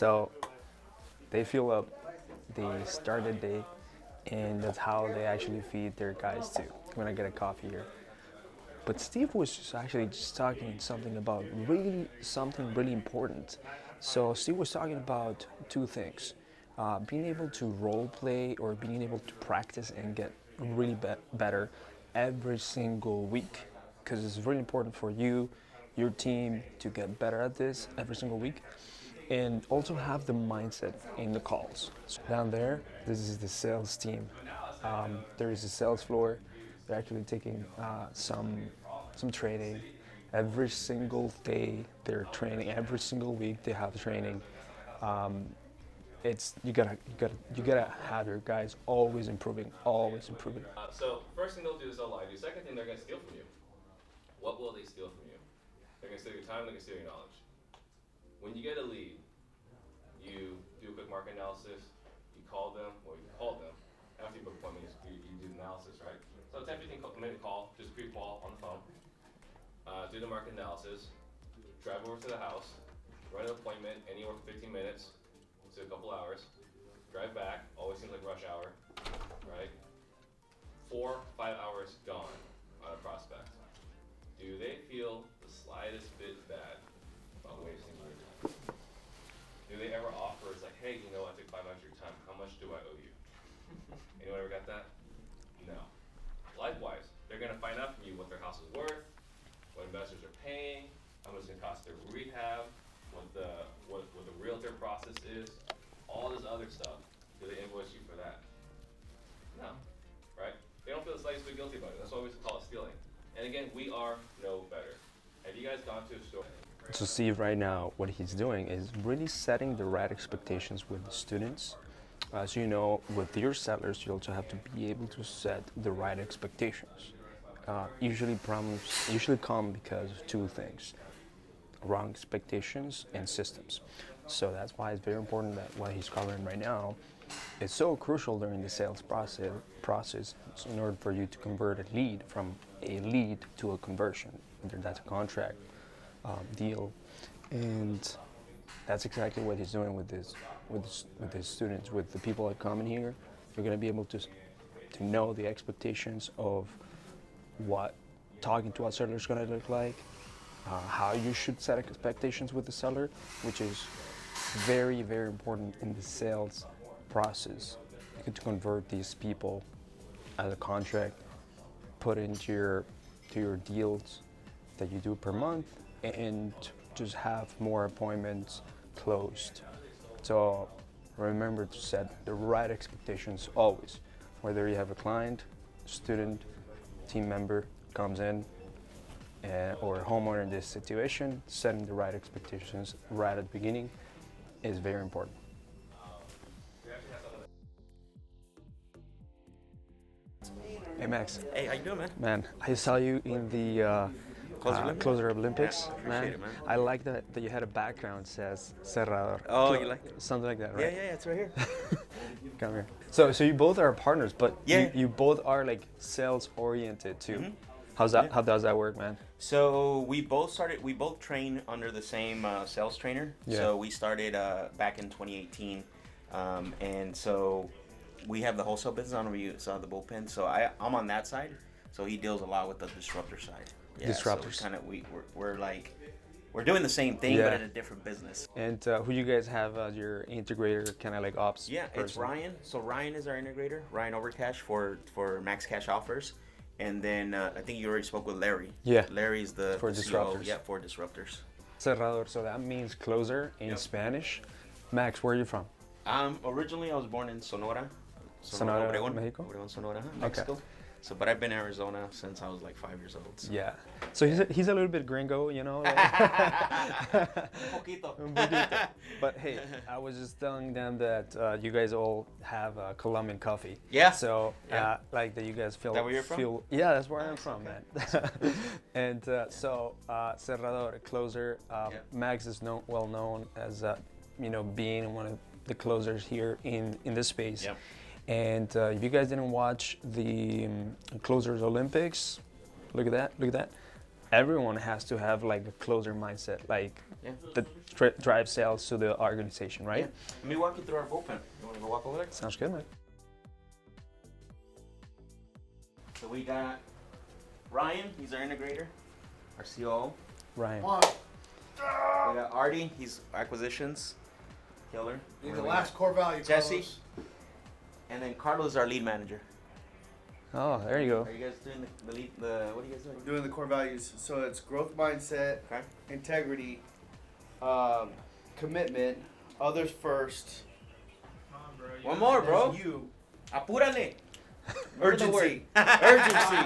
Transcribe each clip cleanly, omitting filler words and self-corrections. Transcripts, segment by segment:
So they fill up, they start the day, and that's how they actually feed their guys too. When I get a coffee here. But Steve was just talking something really important. So Steve was talking about two things: being able to role play or being able to practice and get really better every single week, because it's really important for you, your team, to get better at this every single week, and also have the mindset in the calls. So down there, this is the sales team. There is a sales floor. They're actually taking some training every single day. They're training every single week. They have training. It's you gotta have your guys always improving, always improving. So first thing they'll do is they'll lie to you. Second thing, they're going to steal from you. What will they steal from you? They're going to steal your time. They're going to steal your knowledge. When you get a lead, you do a quick market analysis. You call them, or you call them. After you book appointments, you do the analysis, right? So 10-15 minute call, just pre-call on the phone. Do the market analysis. Drive over to the house. Run an appointment anywhere from 15 minutes to a couple hours. Drive back. Always seems like rush hour, right? 4-5 hours gone on a prospect. Do they feel the slightest bit bad about wasting your time? Do they ever offer, it's like, hey, I took 5 hours of your time. How much do I owe you? Anyone ever got that? No. Likewise, they're going to find out from you what their house is worth, what investors are paying, how much it's going to cost their rehab, what the realtor process is, all this other stuff. Do they invoice you for that? No. Right? They don't feel the slightest bit guilty about it. That's why we call it stealing. And again, we are no better. Have you guys gone to a store? So Steve right now, what he's doing is really setting the right expectations with the students. As you know, with your sellers, you also have to be able to set the right expectations. Usually problems come because of two things: wrong expectations and systems. So that's why it's very important that what he's covering right now is so crucial during the sales process in order for you to convert a lead from a lead to a conversion, whether that's a contract, deal. And that's exactly what he's doing with his students, with the people that come in here. You're going to be able to know the expectations of what talking to a seller is going to look like, how you should set expectations with the seller, which is very, very important in the sales process. You get to convert these people as a contract, put into your deals that you do per month, and just have more appointments closed. So remember to set the right expectations always, whether you have a client, student, team member comes in, or a homeowner in this situation. Setting the right expectations right at the beginning is very important. Hey Max. Hey, how you doing, man? Man, I saw you in the Closer Olympics. Yeah, man. appreciate it, man. I like that you had a background that says cerrador. Oh, you like it? Something like that, right? Yeah, it's right here. Come here. So you both are partners, but Yeah. you both are like sales oriented too. Mhm. How's that? Yeah. How does that work, man? So we both train under the same sales trainer. Yeah. So we started back in 2018, and so we have the wholesale business. I don't know if you saw the bullpen. So I'm on that side. So he deals a lot with the disruptor side. Yeah, Disruptors. So we're like we're doing the same thing, Yeah. but in a different business. And who you guys have as your integrator, kind of like ops? Yeah, it's person? Ryan. So Ryan is our integrator. Ryan Overcash for Max Cash offers. And then I think you already spoke with Larry. Yeah. Larry's the For CEO. Disruptors. Yeah, for Disruptors. Cerrador. So that means closer in Yep. Spanish. Max, where are you from? Originally I was born in Sonora. Sonora, Obregón. Mexico? Obregón, Sonora, Mexico. So, but I've been in Arizona since I was like 5 years old. So. Yeah. So he's a little bit gringo, you know. Like Un poquito. Un poquito. But hey, I was just telling them that you guys all have Colombian coffee. Yeah. So Yeah. like that you guys feel. That where you're from? Yeah, that's where I'm Nice, from, okay. man. And so Cerrador, closer. Yeah. Max is well known as being one of the closers here in this space. Yep. And if you guys didn't watch the Closers Olympics, look at that. everyone has to have like a closer mindset, like Yeah. that drive sales to the organization, right? Yeah. Let me walk you through our bullpen. You want to go walk over there? Sounds good, man. So we got Ryan, he's our integrator, our COO. Ryan. We got Artie, he's acquisitions, killer. He's the last core value. Jesse. Carlos. And then Carlos is our lead manager. Oh, there you go. Are you guys doing the lead? What are you guys doing? We're doing the core values. So it's growth mindset, Okay. integrity, commitment, others first. Come on, bro. One more, bro. You. Apúrale. Urgency. Urgency.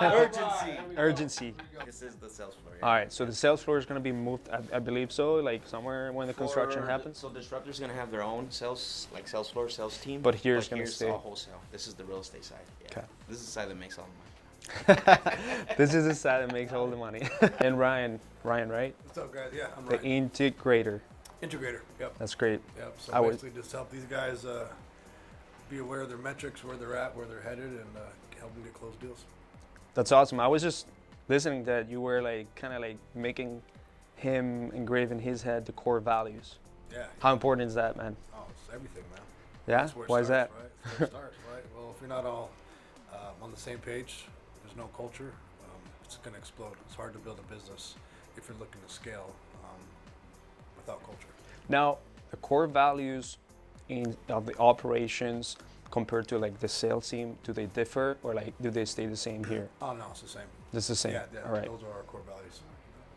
Urgency. Urgency. This is the sales floor. All right, so the sales floor is going to be moved, I believe so, like somewhere when the construction happens. So Disruptors gonna have their own sales, like sales floor, sales team. But here's gonna stay- all wholesale. This is the real estate side. Yeah. 'Kay. This is the side that makes all the money. This is the side that makes all the money. And Ryan, right? What's up, guys? Yeah, I'm The Ryan. integrator. Integrator. Yep. That's great. Yep. So I would- basically, just help these guys be aware of their metrics, where they're at, where they're headed, and help them get closed deals. That's awesome. I was just listening that you were like kind of like making him engrave in his head the core values. Yeah. How important is that, man? Oh, it's everything, man. Yeah? That's where it Why is that? starts, Right? That's where it starts, right? Well, if you're not all on the same page, there's no culture. It's going to explode. It's hard to build a business if you're looking to scale without culture. Now, the core values of the operations compared to like the sales team, do they differ or like do they stay the same here? Oh no, it's the same. It's the same. Yeah, All right. those are our core values.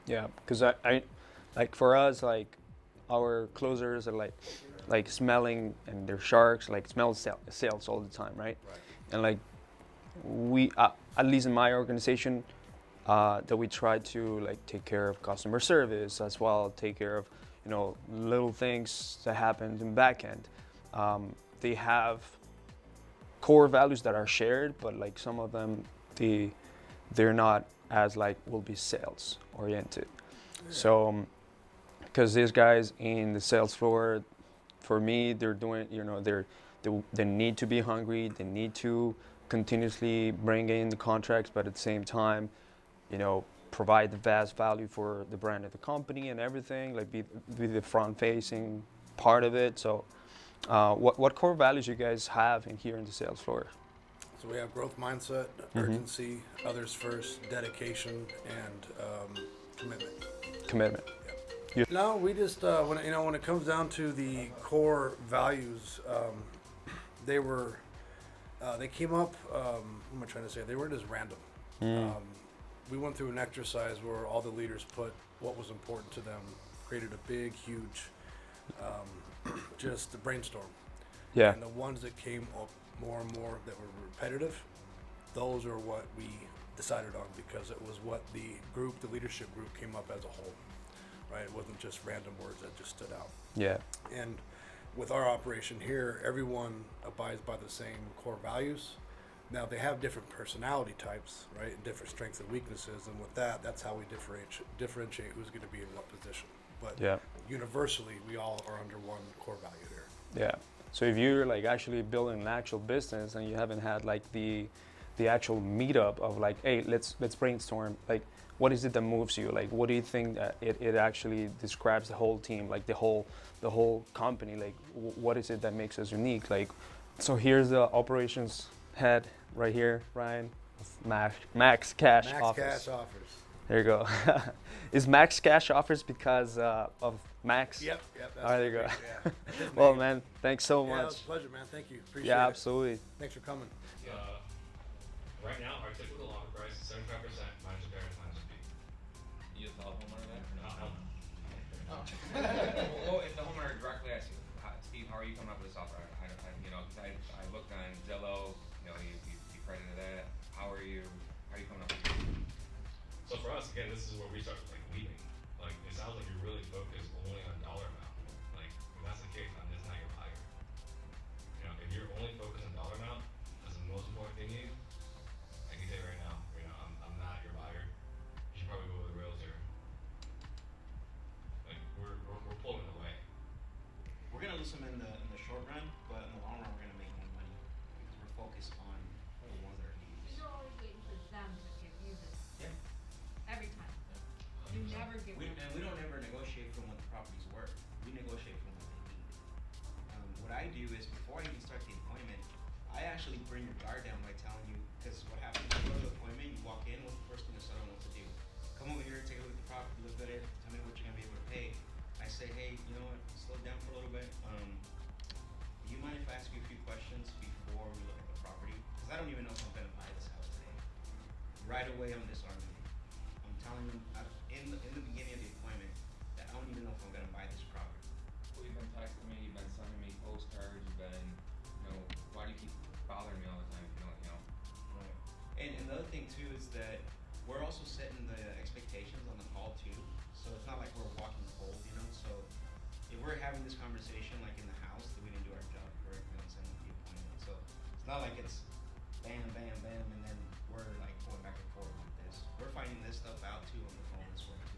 Yeah, because I like for us, like our closers are like smelling and they're sharks, like smell sales all the time, right? Right. And like we, at least in my organization, that we try to like take care of customer service as well, take care of little things that happen in back end. They have core values that are shared, but like some of them, they're not as like will be sales oriented. Yeah. So, because these guys in the sales floor, for me, they're doing, they need to be hungry. They need to continuously bring in the contracts, but at the same time, provide the vast value for the brand of the company and everything, like be the front-facing part of it. So, what core values you guys have in here in the sales floor? So we have growth mindset, urgency, others first, dedication, and commitment. Commitment. No, we just when it comes down to the core values, they came up. What am I trying to say? They weren't just random. We went through an exercise where all the leaders put what was important to them, created a big, huge, just a brainstorm. Yeah. And the ones that came up more and more that were repetitive, those are what we decided on because it was what the leadership group came up as a whole, right? It wasn't just random words that just stood out. Yeah. And with our operation here, everyone abides by the same core values. Now they have different personality types, right, and different strengths and weaknesses, and with that, that's how we differentiate who's going to be in what position. But Yeah. universally, we all are under one core value here. Yeah. So if you're like actually building an actual business and you haven't had like the actual meetup of like, hey, let's brainstorm. Like, what is it that moves you? Like, what do you think that it actually describes the whole team, like the whole company? Like, what is it that makes us unique? Like, so here's the operations head right here, Ryan, Max Cash Max Offers. cash offers. There you go. Is Max Cash Offers because of Max? Yep. That's Oh, there you go. great, yeah. His Well, name. man, thanks so Yeah, it was much. a pleasure, man. Thank you. Appreciate Yeah, it. absolutely. Thanks for coming. Right now, our typical offer price is 75% minus repairs minus fee. You just tell the homeowner that? No, hell no. Well, if the homeowner directly asks you, Steve, how are you coming up with this offer? I looked on Zillow, you credited that. How are you coming up with this? So for us, again, this is where we start like leading. Like, it sounds like you're really focused only on dollar amount. Like, if that's the case, I'm just not your buyer. If you're only focused on dollar amount, that's the most important thing you need. I can tell you right now, I'm not your buyer. You should probably go with a realtor. Like, we're pulling away. We're gonna lose some in the short run, but in the long run, we're gonna make more money because we're focused on the ones that are leaders. You're always waiting for them to give you this. Yeah. Every time. never give We, them. and we don't ever negotiate from what the property's worth. We negotiate from what they need. What I do is before I even start the appointment, I actually bring your guard down by telling you, because what happens when you go to the appointment, you walk in, what's the first thing the seller wants to do? Come over here, take a look at the property, look at it, tell me what you're gonna be able to pay. I say, hey, you know what, slow down for a little bit. Do you mind if I ask you a few questions before we look at the property? Because I don't even know if I'm gonna buy this house today. Right away, I'm disarming you. I'm telling you in the beginning of the appointment that I don't even know if I'm gonna buy this property. Well, you've been texting me, you've been sending me postcards, you've been, why do you keep bothering me all the time if you don't. Right. And the other thing too is that we're also setting the expectations on the call too. So it's not like we're walking cold, So if we're having this conversation like in the house, that we didn't do our job correctly on setting up the appointment. So it's not like it's bam, bam, bam, and then we're like going back and forth with this. We're finding this stuff out too on the phone as well too.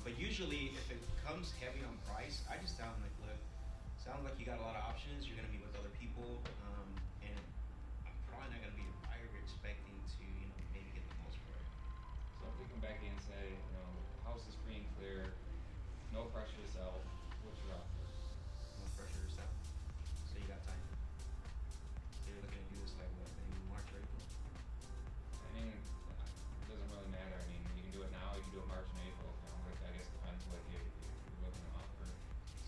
But usually if it comes heavy on price, I just tell them like, look, sounds like you got a lot of options. You're gonna be with other people, and I'm probably not gonna be the buyer you're expecting to, maybe get the most for it. So if we come back in and say, house is free and clear, no pressure to sell, what's your offer? No pressure to sell. So you got time. So you're looking to do this like what, maybe March or April? I mean, it doesn't really matter. I mean, you can do it now, you can do it March and April, I guess it depends what you're looking to offer.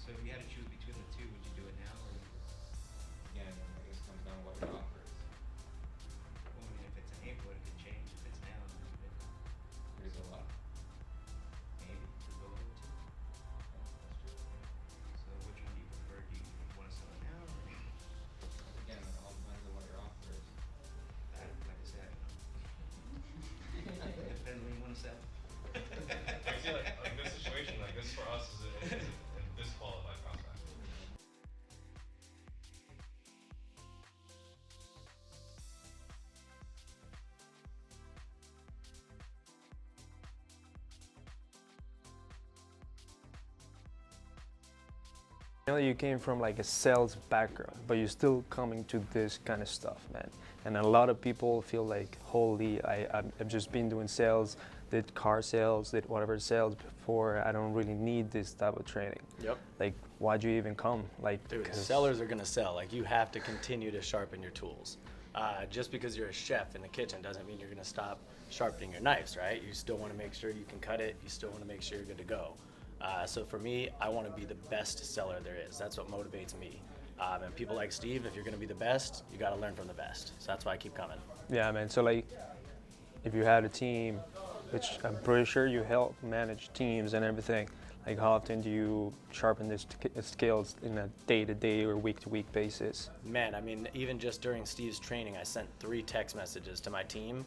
So if you had to choose between the two, would you do it now or? Again, I guess it comes down to what your offer is. Well, I mean, if it's in April, it could change. If it's now, then it's different. There's a lot. Maybe it could go over two. That's true. So which one do you prefer? Do you want to sell it now or? Again, it all depends on what your offer is. Like I said, depends when you want to sell. I feel like this situation, like this for us is a disqualified prospect. You came from like a sales background, but you're still coming to this kind of stuff, man. And a lot of people feel like, holy, I've just been doing sales, did car sales, did whatever sales before. I don't really need this type of training. Yep. Like, why'd you even come? Like, Dude, sellers are gonna sell. Like, you have to continue to sharpen your tools. Just because you're a chef in the kitchen doesn't mean you're gonna stop sharpening your knives, right? You still wanna make sure you can cut it. You still wanna make sure you're good to go. So for me, I want to be the best seller there is. That's what motivates me. And people like Steve, if you're going to be the best, you got to learn from the best. So that's why I keep coming. yeah, man. So like, if you had a team, which I'm pretty sure you help manage teams and everything, like how often do you sharpen these skills in a day-to-day or week-to-week basis? Man, I mean, even just during Steve's training, I sent 3 text messages to my team